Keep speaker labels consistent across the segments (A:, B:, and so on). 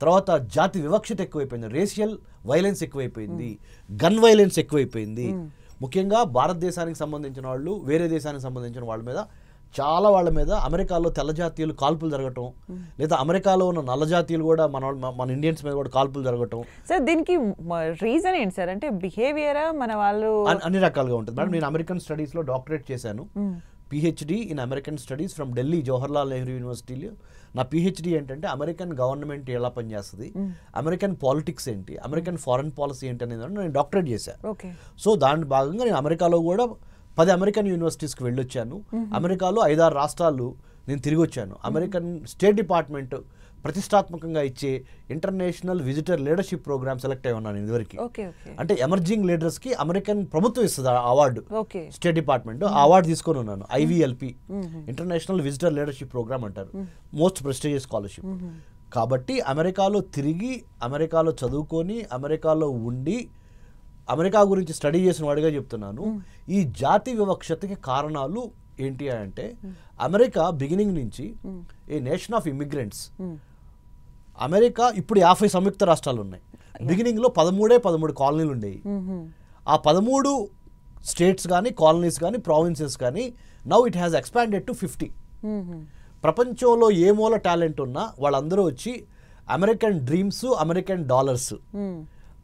A: తర్వాత జాతి వివక్షత ఎక్కువైపోయింది, రేషియల్ వైలెన్స్ ఎక్కువైపోయింది, గన్ వైలెన్స్ ఎక్కువైపోయింది. ముఖ్యంగా భారతదేశానికి సంబంధించిన వాళ్ళు వేరే దేశానికి సంబంధించిన వాళ్ళ మీద వాళ్ళ మీద అమెరికాలో తెల్ల జాతీయులు కాల్పులు జరగటం, లేదా అమెరికాలో ఉన్న నల్ల జాతీయులు కూడా మన ఇండియన్స్ మీద కూడా కాల్పులు జరగటం.
B: సార్ దీనికి రీజన్ ఏంటి సార్? అంటే బిహేవియరా మన వాళ్ళు?
A: అన్ని రకాలుగా ఉంటుంది మేడం. నేను అమెరికన్ స్టడీస్లో డాక్టరేట్ చేశాను, PhD in American studies from Delhi Jawaharlal Nehru యూనివర్సిటీలో. నా పిహెచ్డి ఏంటంటే అమెరికన్ గవర్నమెంట్ ఎలా పనిచేస్తుంది, అమెరికన్ పాలిటిక్స్ ఏంటి, అమెరికన్ ఫారెన్ పాలసీ ఏంటి అనేది నేను డాక్టరేట్ చేశాను. సో దాని భాగంగా నేను అమెరికాలో కూడా 10 అమెరికన్ యూనివర్సిటీస్కి వెళ్ళొచ్చాను. అమెరికాలో 5-6 రాష్ట్రాలు నేను తిరిగి వచ్చాను. అమెరికన్ స్టేట్ డిపార్ట్మెంట్ ప్రతిష్టాత్మకంగా ఇచ్చే international visitor leadership programme select అయి ఉన్నాను ఇదివరకు. అంటే ఎమర్జింగ్ లీడర్స్కి అమెరికన్ ప్రభుత్వం ఇస్తుంది అవార్డు, స్టేట్ డిపార్ట్మెంట్ ఆ అవార్డు తీసుకొని ఉన్నాను. IVLP international visitor leadership programme అంటారు, మోస్ట్ ప్రెస్టీజియస్ స్కాలర్షిప్. కాబట్టి అమెరికాలో తిరిగి, అమెరికాలో చదువుకొని, అమెరికాలో ఉండి, అమెరికా గురించి స్టడీ చేసిన వాడిగా చెప్తున్నాను. ఈ జాతి వివక్షతకి కారణాలు ఏంటి అంటే అమెరికా బిగినింగ్ నుంచి ఏ నేషన్ ఆఫ్ ఇమిగ్రెంట్స్. అమెరికా ఇప్పుడు 50 సంయుక్త రాష్ట్రాలు ఉన్నాయి. బిగినింగ్లో 13 కాలనీలు ఉండేవి. ఆ 13 స్టేట్స్ కానీ, కాలనీస్ కానీ, ప్రావిన్సెస్ కానీ now it has expanded to 50. ప్రపంచంలో ఏ మూల టాలెంట్ ఉన్నా వాళ్ళందరూ వచ్చి అమెరికన్ డ్రీమ్స్, అమెరికన్ డాలర్స్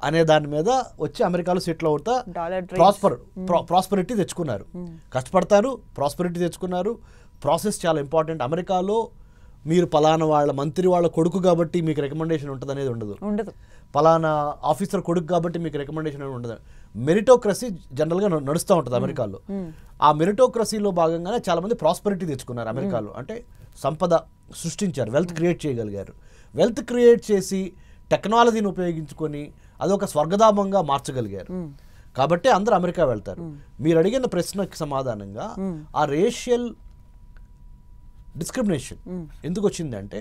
A: అనే దాని మీద వచ్చి అమెరికాలో సెటిల్ అవుతా ప్రాస్పరిటీ తెచ్చుకున్నారు. కష్టపడతారు, ప్రాస్పరిటీ తెచ్చుకున్నారు. ప్రాసెస్ చాలా ఇంపార్టెంట్. అమెరికాలో మీరు పలానా వాళ్ళ మంత్రి వాళ్ళ కొడుకు కాబట్టి మీకు రికమెండేషన్ ఉంటుంది అనేది ఉండదు. పలానా ఆఫీసర్ కొడుకు కాబట్టి మీకు రికమెండేషన్ అనేది ఉండదు. మెరిటోక్రసీ జనరల్గా నడుస్తూ ఉంటుంది అమెరికాలో. ఆ మెరిటోక్రసీలో భాగంగానే చాలామంది ప్రాస్పరిటీ తెచ్చుకున్నారు అమెరికాలో. అంటే సంపద సృష్టించారు, వెల్త్ క్రియేట్ చేయగలిగారు. వెల్త్ క్రియేట్ చేసి టెక్నాలజీని ఉపయోగించుకొని అదొక స్వర్గధామంగా మార్చగలిగారు. కాబట్టి అందరూ అమెరికా వెళ్తారు. మీరు అడిగిన ప్రశ్నకి సమాధానంగా ఆ రేషియల్ డిస్క్రిమినేషన్ ఎందుకు వచ్చిందంటే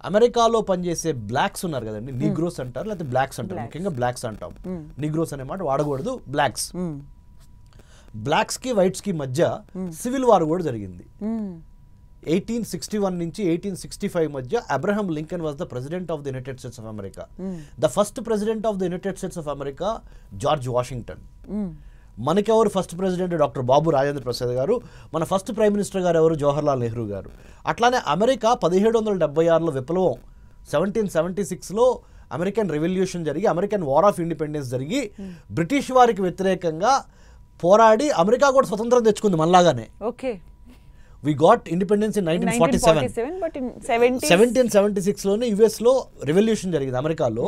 A: అమెరికాలో పనిచేసే బ్లాక్స్ ఉన్నారు కదండి, నీగ్రోస్ అంటారు లేకపోతే బ్లాక్స్ అంటారు. ముఖ్యంగా బ్లాక్స్ అంటాం, నీగ్రోస్ అనే మాట వాడకూడదు. బ్లాక్స్కి వైట్స్కి మధ్య సివిల్ వార్ కూడా జరిగింది. 1861 నుంచి 1865 మధ్య Abraham Lincoln was the president of the United States of America. The first president of the United States of America George Washington. మనకెవరు first president? Doctor Babu Rajendra Prasad garu. మన ఫస్ట్ ప్రైమ్ మినిస్టర్ గారు ఎవరు? జవహర్లాల్ నెహ్రూ గారు. అట్లానే అమెరికా 1776లో విప్లవం, 1776లో అమెరికన్ రెవల్యూషన్ జరిగి, American war of independence జరిగి, British వారికి వ్యతిరేకంగా పోరాడి అమెరికా కూడా స్వతంత్రం తెచ్చుకుంది మనలాగానే. We got independence in 1947.
B: But in
A: 1776లోనే యుఎస్లో రెవల్యూషన్ జరిగింది. అమెరికాలో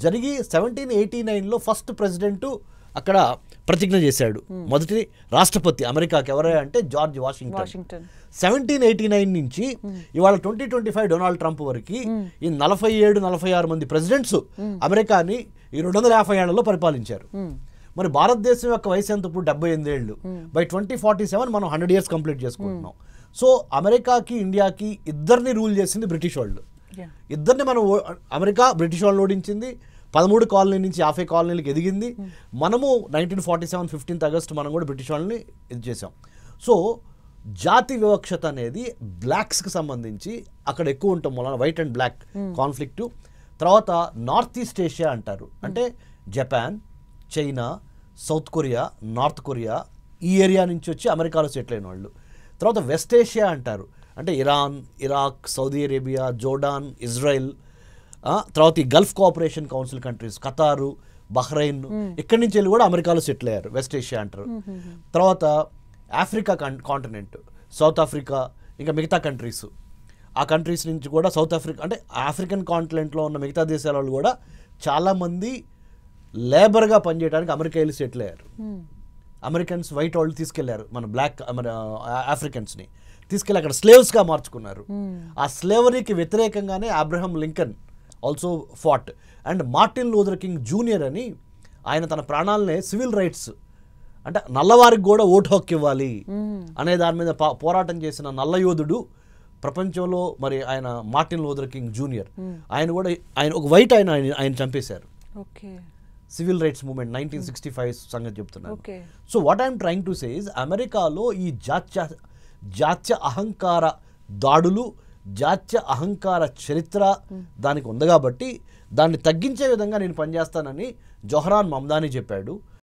A: జరిగి 1789లో ఫస్ట్ ప్రెసిడెంట్ అక్కడ ప్రతిజ్ఞ చేశాడు. మొదటి రాష్ట్రపతి అమెరికాకి ఎవరై అంటే జార్జ్ వాషింగ్టన్. 1789 నుంచి ఇవాళ 2025 డొనాల్డ్ ట్రంప్ వరకు ఈ 47-46 మంది ప్రెసిడెంట్స్ అమెరికాని ఈ 250 ఏళ్లలో పరిపాలించారు. మరి భారతదేశం యొక్క వయసు ఎంత? ఇప్పుడు 78 ఏళ్ళు. బై 2047 మనం 100 years కంప్లీట్ చేసుకుంటున్నాం. సో అమెరికాకి, ఇండియాకి ఇద్దరిని రూల్ చేసింది బ్రిటిష్ వాళ్ళు. ఇద్దరిని మనం అమెరికా బ్రిటిష్ వాళ్ళు ఓడించింది. 13 కాలనీ నుంచి 50 కాలనీలకు ఎదిగింది. మనము 1947 15th August మనం కూడా బ్రిటిష్ వాళ్ళని ఇది చేసాం. సో జాతి వివక్షత అనేది బ్లాక్స్కి సంబంధించి అక్కడ ఎక్కువ ఉండటం వలన వైట్ అండ్ బ్లాక్ కాన్ఫ్లిక్టు. తర్వాత నార్త్ ఈస్ట్ ఏషియా అంటారు, అంటే Japan, China, south Korea, north Korea, ఈ ఏరియా నుంచి వచ్చి అమెరికాలో సెటిల్ అయిన వాళ్ళు. తర్వాత వెస్ట్ ఏషియా అంటారు, అంటే Iran, Iraq, Saudi Arabia, Jordan, Israel. తర్వాత ఈ Gulf cooperation council countries, ఖతారు, Bahrain, ఇక్కడి నుంచి వెళ్ళి కూడా అమెరికాలో సెటిల్ అయ్యారు, వెస్ట్ ఏషియా అంటారు. తర్వాత ఆఫ్రికా కాంటినెంట్, సౌత్ ఆఫ్రికా, ఇంకా మిగతా కంట్రీస్. ఆ కంట్రీస్ నుంచి కూడా సౌత్ ఆఫ్రికా అంటే ఆఫ్రికన్ కాంటినెంట్లో ఉన్న మిగతా దేశాల వాళ్ళు కూడా చాలామంది లేబర్గా పనిచేయడానికి అమెరికా వెళ్ళి సెటిల్ అయ్యారు. అమెరికన్స్ వైట్ వాళ్ళు తీసుకెళ్లారు మన బ్లాక్ ఆఫ్రికన్స్ని తీసుకెళ్ళి అక్కడ స్లేవ్స్గా మార్చుకున్నారు. ఆ స్లేవరీకి వ్యతిరేకంగానే Abraham Lincoln also fought. And Martin Luther King junior అని ఆయన తన ప్రాణాలనే సివిల్ రైట్స్ అంటే నల్లవారికి కూడా ఓటు హక్కు ఇవ్వాలి అనే దాని మీద పోరాటం చేసిన నల్ల యోధుడు ప్రపంచంలో మరి ఆయన మార్టిన్ లూథర్ కింగ్ జూనియర్. ఆయన కూడా ఆయన ఒక వైట్ ఆయన చంపేశారు. సివిల్ రైట్స్ మూవ్మెంట్ 1965 సంగతి చెప్తున్నారు. So what I'm trying to say is అమెరికాలో ఈ జాత్య అహంకార దాడులు, జాత్య అహంకార చరిత్ర దానికి ఉంది కాబట్టి దాన్ని తగ్గించే విధంగా నేను పనిచేస్తానని జొహరాన్ మమ్దాని చెప్పాడు.